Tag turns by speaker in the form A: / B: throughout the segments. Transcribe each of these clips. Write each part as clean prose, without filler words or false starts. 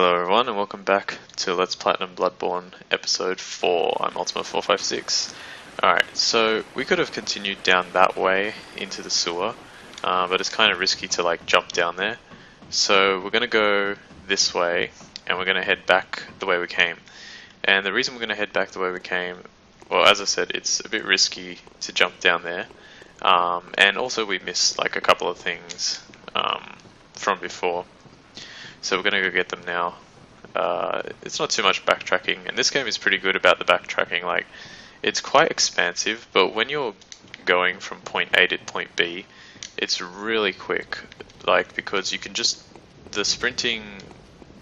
A: Hello everyone and welcome back to Let's Platinum Bloodborne episode 4. I'm Ultima456. Alright, so we could have continued down that way into the sewer, but it's kind of risky to like jump down there. So we're going to go this way and we're going to head back the way we came. And the reason we're going to head back the way we came, well, as I said, it's a bit risky to jump down there. And also we missed like a couple of things from before. So we're going to go get them now. It's not too much backtracking, and this game is pretty good about the backtracking. Like, it's quite expansive, but when you're going from point A to point B, it's really quick. Like, because you can just, the sprinting,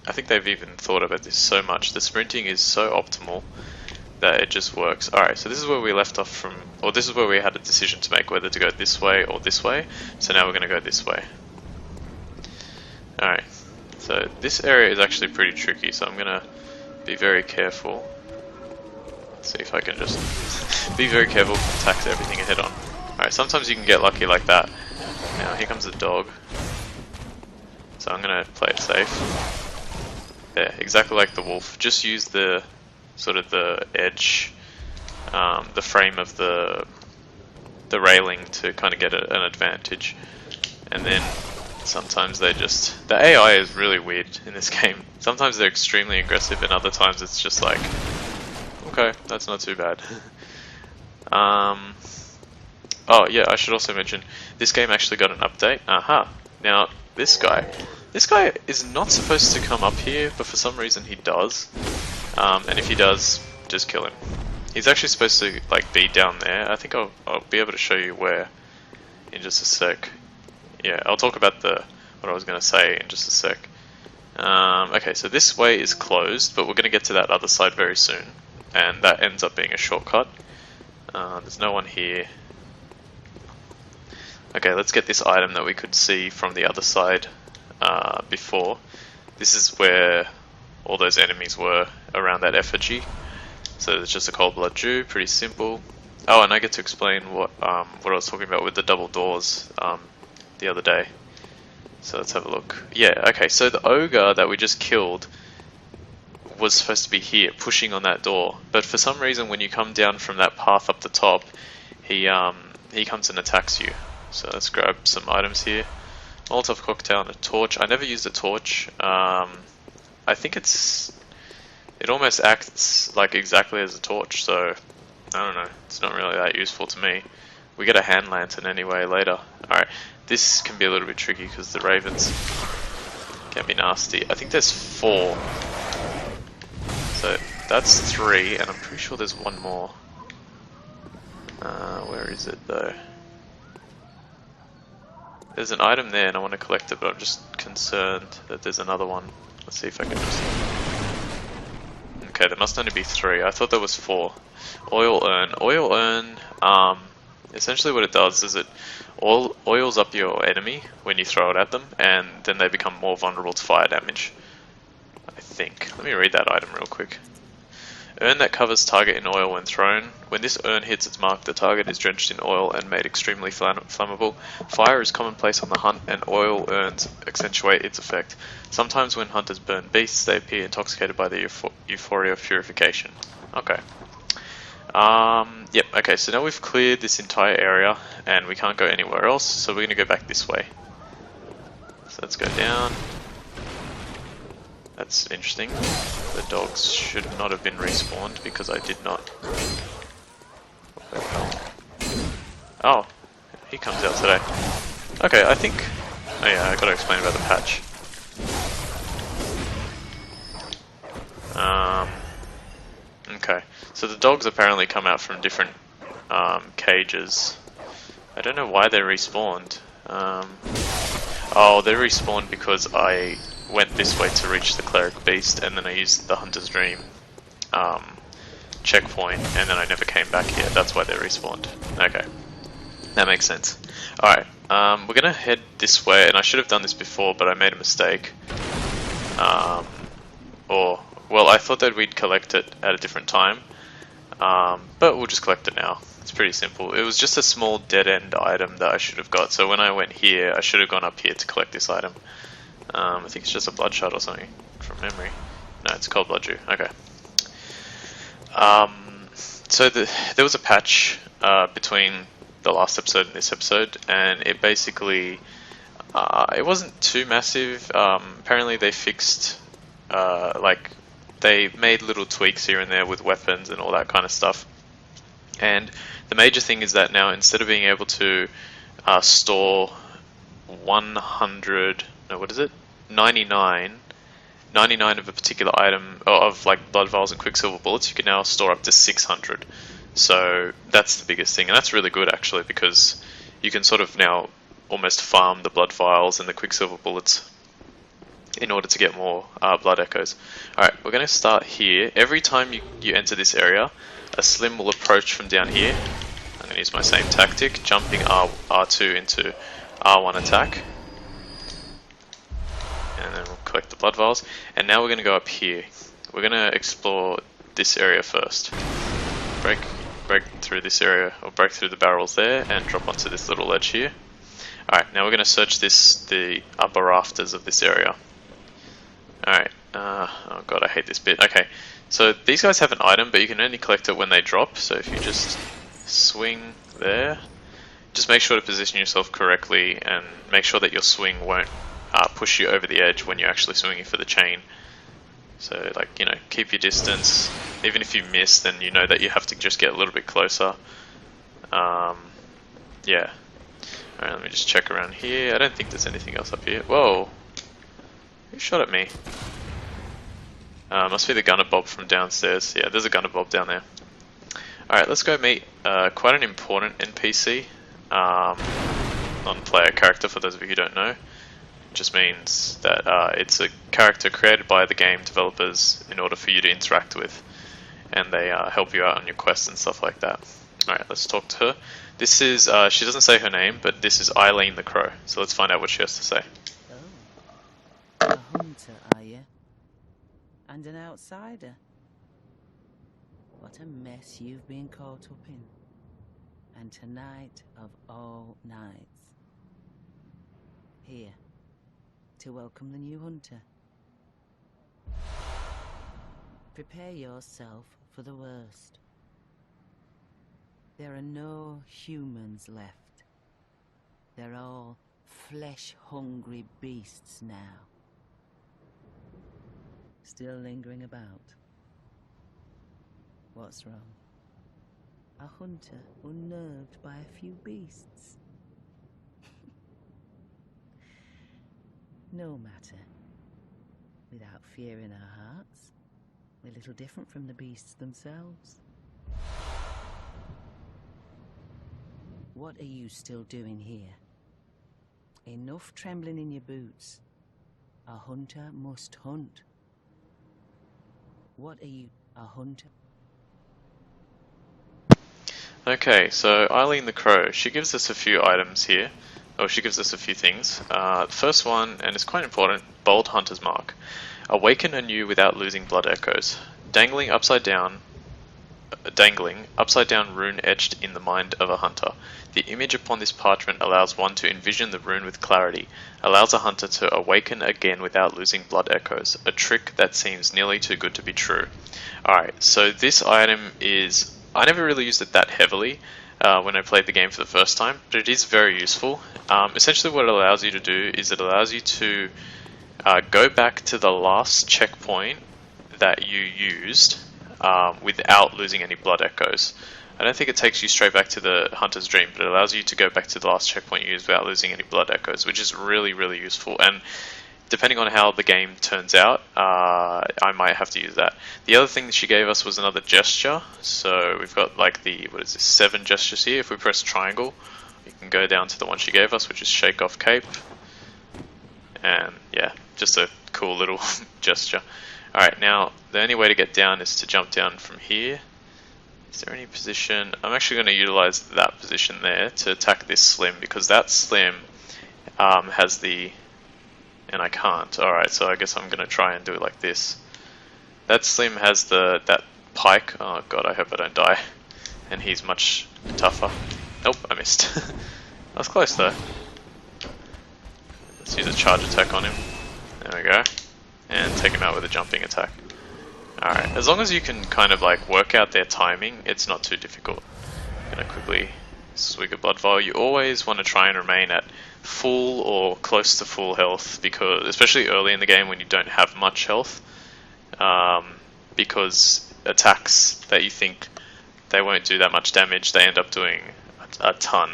A: I think they've even thought about this so much. The sprinting is so optimal that it just works. Alright, so this is where we left off from, or this is where we had a decision to make whether to go this way or this way. So now we're going to go this way. Alright. So this area is actually pretty tricky, so I'm going to be very careful. Let's see if I can just be very careful, attack everything head on. Alright, sometimes you can get lucky like that. Now here comes a dog. So I'm going to play it safe. Yeah, exactly like the wolf. Just use the sort of the edge, the frame of the railing to kind of get an advantage. And then sometimes they just, the AI is really weird in this game. Sometimes they're extremely aggressive and other times it's just like, okay, that's not too bad. Oh yeah, I should also mention, this game actually got an update. Aha. Now, this guy is not supposed to come up here, but for some reason he does. And if he does, just kill him. He's actually supposed to like be down there. I think I'll be able to show you where in just a sec. Yeah, I'll talk about what I was going to say in just a sec. Okay, so this way is closed, but we're going to get to that other side very soon. And that ends up being a shortcut. There's no one here. Okay, let's get this item that we could see from the other side before. This is where all those enemies were around that effigy. So it's just a cold blood Jew, pretty simple. Oh, and I get to explain what I was talking about with the double doors the other day. So let's have a look. Yeah, okay, so the ogre that we just killed was supposed to be here, pushing on that door. But for some reason, when you come down from that path up the top, he comes and attacks you. So let's grab some items here. Molotov Cooktown, a torch. I never used a torch. I think it almost acts like exactly as a torch, so I don't know. It's not really that useful to me. We get a hand lantern anyway later. Alright, this can be a little bit tricky because the ravens can be nasty. I think there's 4. So that's 3, and I'm pretty sure there's one more. Where is it though? There's an item there and I want to collect it, but I'm just concerned that there's another one. Let's see if I can just... Okay, there must only be 3. I thought there was 4. Oil urn. Oil urn, essentially what it does is it oils up your enemy when you throw it at them, and then they become more vulnerable to fire damage. I think. Let me read that item real quick. Urn that covers target in oil when thrown. When this urn hits its mark, the target is drenched in oil and made extremely flammable. Fire is commonplace on the hunt, and oil urns accentuate its effect. Sometimes when hunters burn beasts, they appear intoxicated by the euphoria of purification. Okay. Yep, okay, so now we've cleared this entire area and we can't go anywhere else, so we're going to go back this way. So let's go down. That's interesting. The dogs should not have been respawned because I did not... Oh, he comes out today. Okay, I think... Oh yeah, I gotta explain about the patch. Okay, so the dogs apparently come out from different cages. I don't know why they respawned. Oh, they respawned because I went this way to reach the cleric beast, and then I used the hunter's dream checkpoint, and then I never came back here. That's why they respawned. Okay, that makes sense. Alright, we're gonna head this way, and I should have done this before, but I made a mistake. Well, I thought that we'd collect it at a different time, but we'll just collect it now. It's pretty simple. It was just a small dead-end item that I should have got, so when I went here, I should have gone up here to collect this item. I think it's just a bloodshot or something from memory. No, it's cold blood dew. Okay. So there was a patch between the last episode and this episode, and it basically it wasn't too massive. Apparently they fixed like they made little tweaks here and there with weapons and all that kind of stuff. And the major thing is that now instead of being able to store 100, no, what is it? 99 of a particular item, of like blood vials and quicksilver bullets, you can now store up to 600. So that's the biggest thing, and that's really good actually, because you can sort of now almost farm the blood vials and the quicksilver bullets in order to get more blood echoes. Alright, we're going to start here. Every time you enter this area, a slim will approach from down here. I'm going to use my same tactic, jumping R2 into R1 attack. And then we'll collect the blood vials. And now we're going to go up here. We're going to explore this area first. Break through this area, or break through the barrels there, and drop onto this little ledge here. Alright, now we're going to search the upper rafters of this area. Alright, oh god, I hate this bit. Okay, so these guys have an item, but you can only collect it when they drop. So if you just swing there, just make sure to position yourself correctly, and make sure that your swing won't push you over the edge when you're actually swinging for the chain. So, like, you know, keep your distance. Even if you miss, then you know that you have to just get a little bit closer. Yeah. Alright, let me just check around here. I don't think there's anything else up here. Whoa! Who shot at me? Must be the gunner bob from downstairs. Yeah, there's a gunner bob down there. Alright, let's go meet quite an important NPC. Non-player character, for those of you who don't know. It just means that it's a character created by the game developers in order for you to interact with. And they help you out on your quests and stuff like that. Alright, let's talk to her. This is, she doesn't say her name, but this is Eileen the Crow. So let's find out what she has to say.
B: Oh, a hunter, are you? And an outsider? What a mess you've been caught up in. And tonight of all nights. Here, to welcome the new hunter. Prepare yourself for the worst. There are no humans left. They're all flesh-hungry beasts now. Still lingering about. What's wrong? A hunter unnerved by a few beasts. No matter. Without fear in our hearts, we're little different from the beasts themselves. What are you still doing here? Enough trembling in your boots. A hunter must hunt. What are you, a hunter?
A: Okay, so Eileen the Crow, she gives us a few items here. Or she gives us a few things. The first one, and it's quite important, Bold Hunter's Mark. Awaken anew without losing blood echoes. Dangling upside down rune etched in the mind of a hunter. The image upon this parchment allows one to envision the rune with clarity, allows a hunter to awaken again without losing blood echoes, a trick that seems nearly too good to be true. Alright, so this item is, I never really used it that heavily when I played the game for the first time, but it is very useful. Essentially what it allows you to do is it allows you to go back to the last checkpoint that you used without losing any blood echoes. I don't think it takes you straight back to the Hunter's Dream, but it allows you to go back to the last checkpoint you used without losing any blood echoes, which is really, really useful. And depending on how the game turns out, I might have to use that. The other thing that she gave us was another gesture. So we've got like the, 7 gestures here. If we press triangle, we can go down to the one she gave us, which is Shake Off Cape. And yeah, just a cool little gesture. Alright, now the only way to get down is to jump down from here. Is there any position? I'm actually going to utilize that position there to attack this Slim, because that Slim has the... and I can't. Alright, so I guess I'm going to try and do it like this. That Slim has that pike. Oh god, I hope I don't die. And he's much tougher. Nope, I missed. That was close though. Let's use a charge attack on him. There we go. And take him out with a jumping attack. Alright, as long as you can kind of like work out their timing, it's not too difficult. I'm gonna quickly swig a blood vial. You always want to try and remain at full or close to full health, because especially early in the game when you don't have much health, because attacks that you think they won't do that much damage, they end up doing a ton.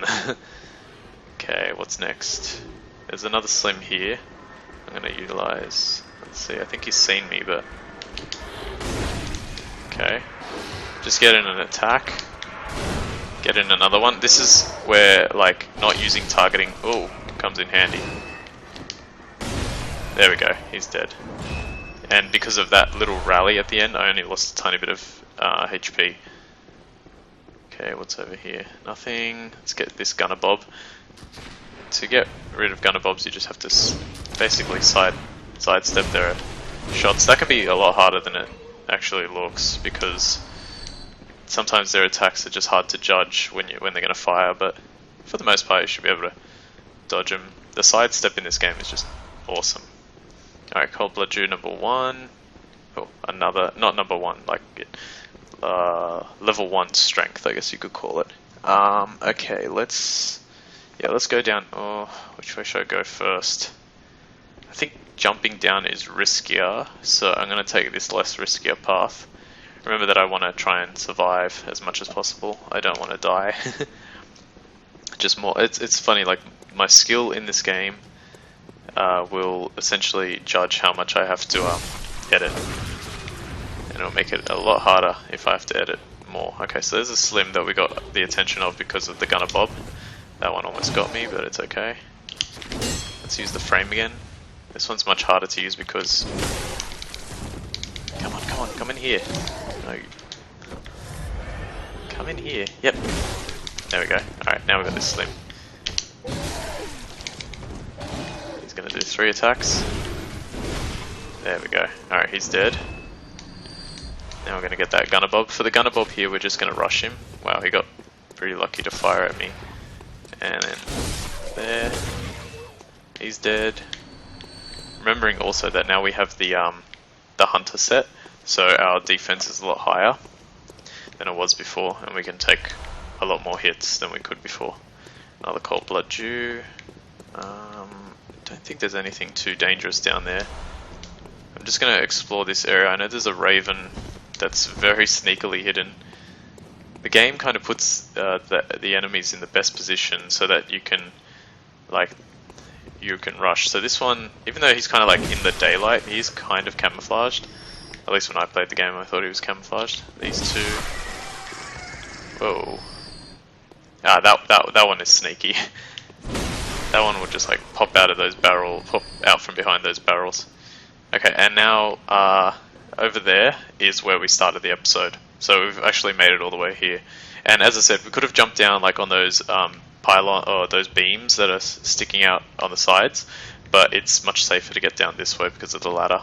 A: Okay, what's next? There's another slim here. I'm going to utilize. Let's see, I think he's seen me, but okay. Just get in an attack. Get in another one. This is where like not using targeting comes in handy. There we go, he's dead. And because of that little rally at the end, I only lost a tiny bit of HP. Okay, what's over here? Nothing. Let's get this gunner bob. To get rid of gunner bobs, you just have to basically sidestep their shots. That can be a lot harder than it actually looks, because sometimes their attacks are just hard to judge when they're going to fire. But for the most part, you should be able to dodge them. The sidestep in this game is just awesome. Alright, Cold Blood Jew number 1. Oh, another, not number 1, like level 1 strength, I guess you could call it. Okay, let's go down. Oh, which way should I go first? I think jumping down is riskier, so I'm going to take this less riskier path. Remember that I want to try and survive as much as possible. I don't want to die. Just more. It's funny, like my skill in this game will essentially judge how much I have to edit, and it'll make it a lot harder if I have to edit more. Okay, so there's a slim that we got the attention of because of the gunner bob. That one almost got me, but it's okay. Let's use the frame again. This one's much harder to use because... Come in here. No. Come in here. Yep. There we go. Alright, now we've got this slim. He's gonna do 3 attacks. There we go. Alright, he's dead. Now we're gonna get that gunner bob. For the gunner bob here, we're just gonna rush him. Wow, he got pretty lucky to fire at me. And then there. He's dead. Remembering also that now we have the hunter set, so our defense is a lot higher than it was before, and we can take a lot more hits than we could before. Another Cold Blood Jew. Don't think there's anything too dangerous down there. I'm just going to explore this area. I know there's a raven that's very sneakily hidden. The game kind of puts the enemies in the best position so that you can rush. So this one, even though he's kind of like in the daylight, he's kind of camouflaged. At least when I played the game, I thought he was camouflaged. These two. Whoa. Ah, that one is sneaky. That one will just like pop out of those pop out from behind those barrels. Okay, and now over there is where we started the episode. So we've actually made it all the way here. And as I said, we could have jumped down like on those pylon or those beams that are sticking out on the sides, but it's much safer to get down this way because of the ladder.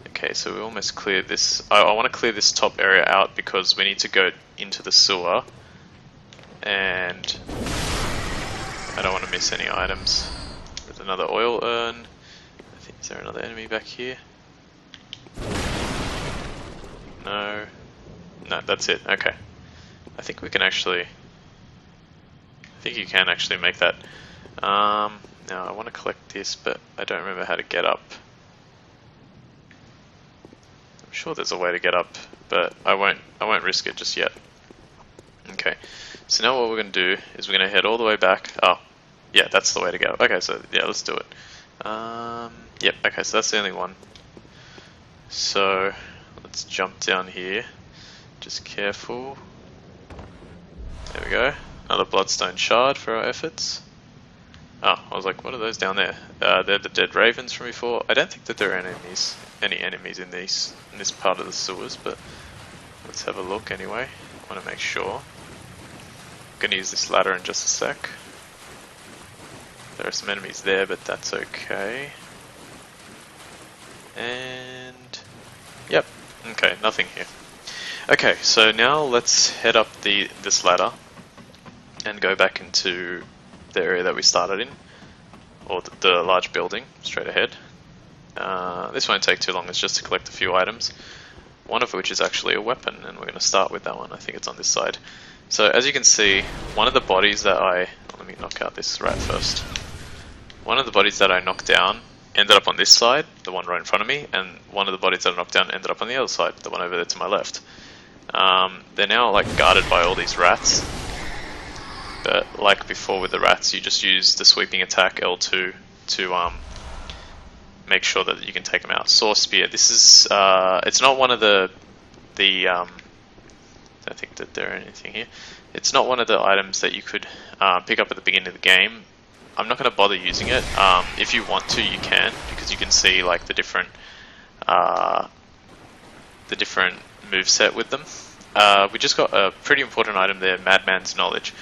A: Okay, so we almost cleared this. I want to clear this top area out because we need to go into the sewer, and I don't want to miss any items. There's another oil urn. I think, is there another enemy back here? No. No, that's it. Okay. I think we can actually... I think you can actually make that. Now I want to collect this, but I don't remember how to get up. I'm sure there's a way to get up, but I won't risk it just yet. Okay. So now what we're going to do is we're going to head all the way back. Oh, yeah, that's the way to go. Okay, so yeah, let's do it. Yep, okay, so that's the only one. So let's jump down here. Just careful. There we go. Another bloodstone shard for our efforts. Oh, I was like, what are those down there? They're the dead ravens from before. I don't think that there are any enemies in this part of the sewers, but let's have a look anyway. I want to make sure. I'm going to use this ladder in just a sec. There are some enemies there, but that's okay. And... yep. Okay, nothing here. Okay, so now let's head up this ladder and go back into the area that we started in, or the large building, straight ahead. This won't take too long, it's just to collect a few items. One of which is actually a weapon, and we're going to start with that one. I think it's on this side. So as you can see, one of the bodies that let me knock out this rat first. One of the bodies that I knocked down ended up on this side, the one right in front of me, and one of the bodies that I knocked down ended up on the other side, the one over there to my left. They're now like guarded by all these rats, but like before with the rats, you just use the sweeping attack L2 to make sure that you can take them out. Saw spear. This is it's not one of the I don't think that there are anything here. It's not one of the items that you could pick up at the beginning of the game. I'm not going to bother using it. If you want to, you can, because you can see like the different moveset with them. We just got a pretty important item there, Madman's knowledge.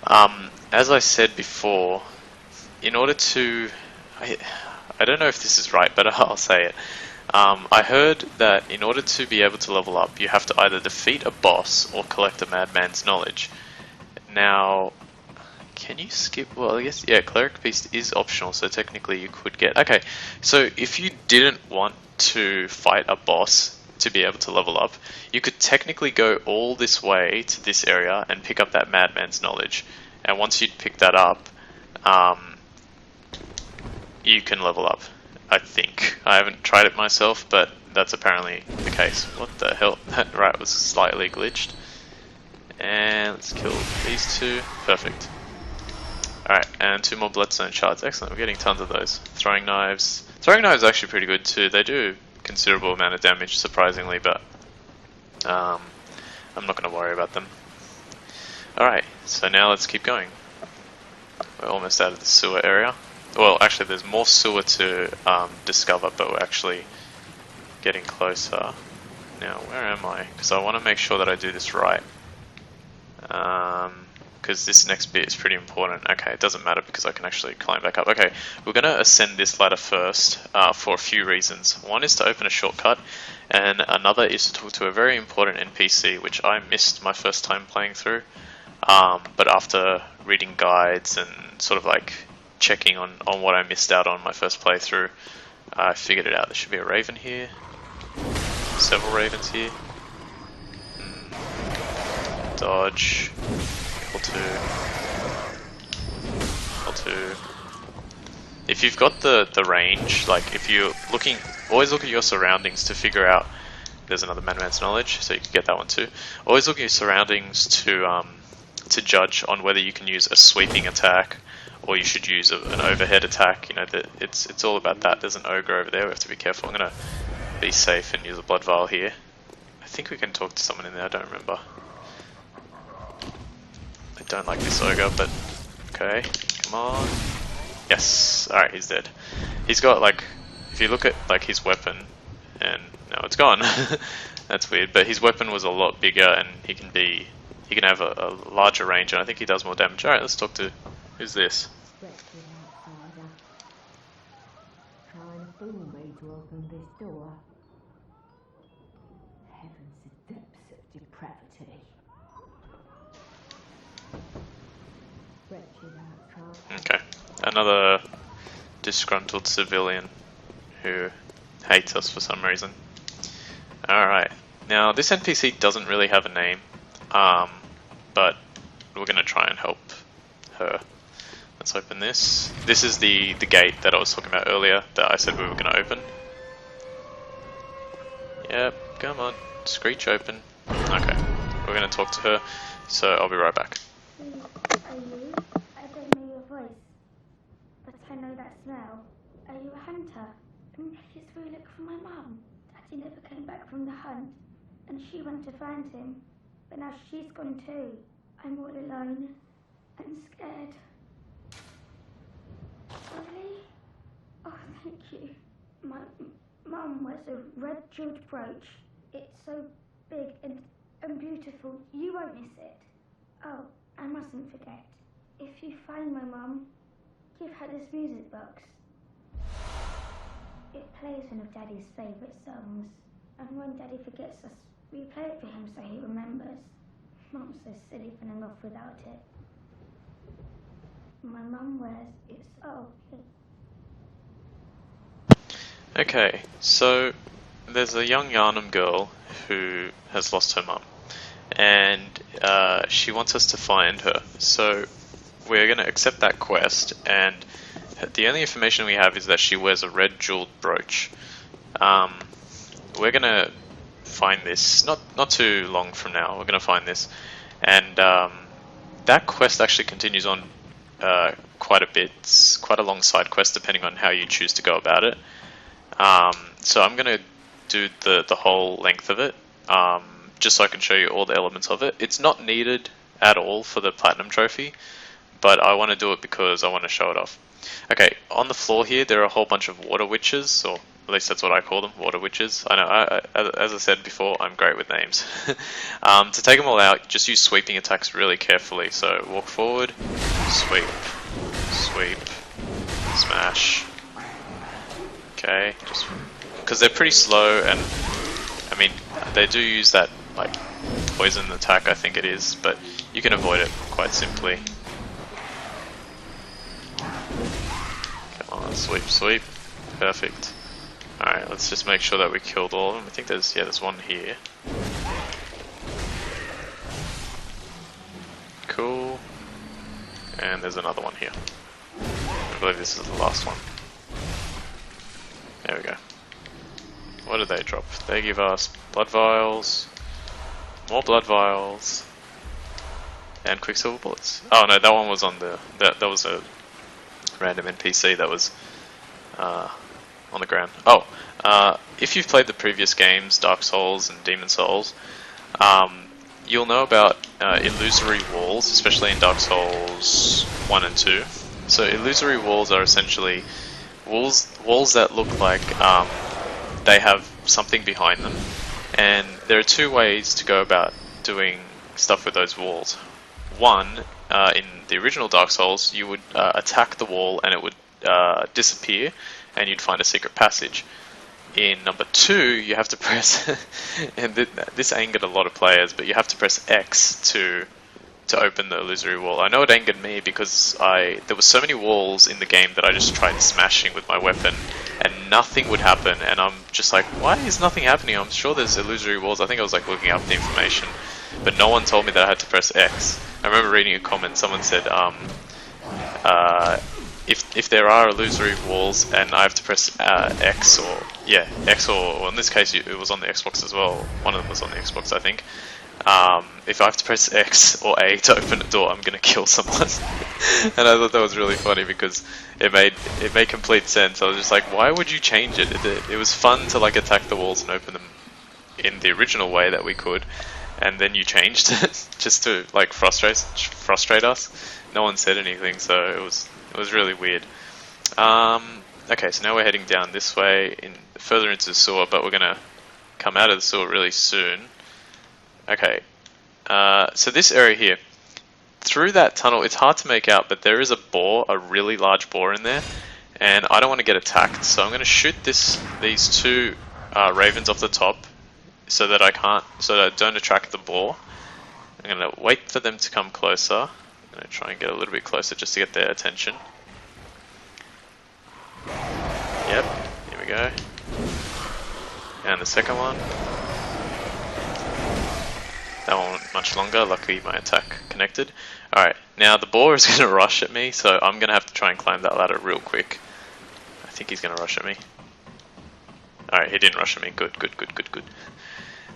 A: As I said before, in order to I don't know if this is right, but I'll say it. I heard that in order to be able to level up, you have to either defeat a boss or collect a Madman's knowledge. Now, can you skip? Well, I guess, yeah, Cleric Beast is optional, so technically you could get... Okay, so if you didn't want to fight a boss to be able to level up, you could technically go all this way to this area and pick up that Madman's knowledge. And once you'd pick that up, you can level up, I think. I haven't tried it myself, but that's apparently the case. What the hell? That rat was slightly glitched. And let's kill these two. Perfect. Alright, and 2 more bloodstone shards. Excellent, we're getting tons of those. Throwing knives. Throwing knives are actually pretty good too. They do considerable amount of damage, surprisingly, but I'm not going to worry about them. Alright, so now let's keep going. We're almost out of the sewer area. Well, actually, there's more sewer to discover, but we're actually getting closer. Now, where am I? Because I want to make sure that I do this right. Because this next bit is pretty important. Okay, it doesn't matter because I can actually climb back up. Okay, we're going to ascend this ladder first for a few reasons. One is to open a shortcut, and another is to talk to a very important NPC, which I missed my first time playing through. But after reading guides and sort of like checking on what I missed out on my first playthrough, I figured it out. There should be a raven here. Several ravens here. Dodge. L2. L2. If you've got the range, like if you're looking, always look at your surroundings to figure out. There's another Madman's knowledge, so you can get that one too. Always look at your surroundings to judge on whether you can use a sweeping attack or you should use an overhead attack. You know, that it's all about that. There's an ogre over there. We have to be careful. I'm gonna be safe and use a blood vial here. I think we can talk to someone in there. I don't remember. I don't like this ogre, but okay. Come on. Yes. All right, he's dead. He's got like, if you look at like his weapon, and no, it's gone. That's weird. But his weapon was a lot bigger, and he can have a larger range, and I think he does more damage. All right, let's talk to. Who's this?
C: Trying to fool me to open this door. Heavens, the depths of depravity.
A: Okay, another disgruntled civilian who hates us for some reason. Alright, now this NPC doesn't really have a name, but we're going to try and help her. Let's open this. This is the gate that I was talking about earlier that I said we were going to open. Yep, come on, screech open. Okay, we're going to talk to her, so I'll be right back.
D: Are you? I don't know your voice, but I know that smell. Are you a hunter? It's we look for my mum. Daddy never came back from the hunt, and she went to find him, but now she's gone too. I'm all alone and scared. Really? Oh, thank you. My mum wears a red jeweled brooch. It's so big and beautiful. You won't miss it. Oh, I mustn't forget. If you find my mum, give her this music box. It plays one of Daddy's favourite songs, and when Daddy forgets us, we play it for him so he remembers. Mum's so silly running off without it. My mum wears it's
A: Okay, so there's a young Yharnam girl who has lost her mum, and she wants us to find her. So we're going to accept that quest, and the only information we have is that she wears a red jeweled brooch. We're going to find this not too long from now. We're going to find this, and that quest actually continues on quite a bit. It's quite a long side quest depending on how you choose to go about it. So I'm going to do the whole length of it, just so I can show you all the elements of it. It's not needed at all for the Platinum Trophy, but I want to do it because I want to show it off. Okay, on the floor here there are a whole bunch of water witches, or at least that's what I call them, water witches. I know, as I said before, I'm great with names. To take them all out, just use sweeping attacks really carefully. So walk forward, sweep, sweep, smash. Okay, just because they're pretty slow, and I mean they do use that like poison attack, I think it is, but you can avoid it quite simply. Come on, sweep, sweep, perfect. Alright, let's just make sure that we killed all of them. I think there's one here. Cool. And there's another one here. I believe this is the last one. There we go. What did they drop? They give us blood vials, more blood vials, and quicksilver bullets. Oh no, that one was on the that was a random NPC that was on the ground. Oh, if you've played the previous games, Dark Souls and Demon Souls, you'll know about Illusory Walls, especially in Dark Souls 1 and 2. So Illusory Walls are essentially walls that look like they have something behind them, and there are two ways to go about doing stuff with those walls. One, in the original Dark Souls, you would attack the wall and it would disappear, and you'd find a secret passage. In number 2, you have to press, and this angered a lot of players, but you have to press X to open the illusory wall. I know it angered me because there were so many walls in the game that I just tried smashing with my weapon and nothing would happen, and I'm just like, why is nothing happening? I'm sure there's illusory walls. I think I was like looking up the information, but no one told me that I had to press X. I remember reading a comment, someone said, if there are illusory walls and I have to press X, or X, or in this case it was on the Xbox as well, one of them was on the Xbox I think, if I have to press X or A to open a door, I'm gonna kill someone. And I thought that was really funny because it made complete sense. I was just like, why would you change it? It was fun to like attack the walls and open them in the original way that we could, and then you changed it just to like frustrate us. No one said anything, so it was really weird. Okay, so now we're heading down this way, further into the sewer, but we're gonna come out of the sewer really soon. Okay, so this area here, through that tunnel, it's hard to make out, but there is a really large boar in there, and I don't want to get attacked, so I'm going to shoot these two ravens off the top, so that I don't attract the boar. I'm going to wait for them to come closer. I'm going to try and get a little bit closer just to get their attention. Yep, here we go. And the second one. That one went much longer, luckily my attack connected. Alright, now the boar is going to rush at me, so I'm going to have to try and climb that ladder real quick. I think he's going to rush at me. Alright, he didn't rush at me. Good.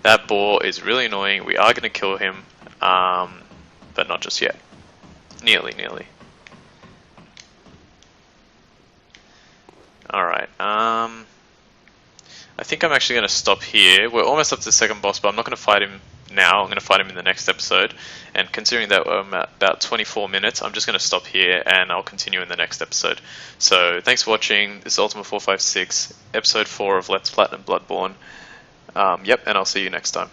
A: That boar is really annoying. We are going to kill him, but not just yet. Nearly. Alright, I think I'm actually going to stop here. We're almost up to the second boss, but I'm not going to fight him now. I'm going to fight him in the next episode, and considering that I'm at about 24 minutes, I'm just going to stop here and I'll continue in the next episode. So thanks for watching. This is Ultima456, episode 4 of Let's Platinum Bloodborne. Yep, and I'll see you next time.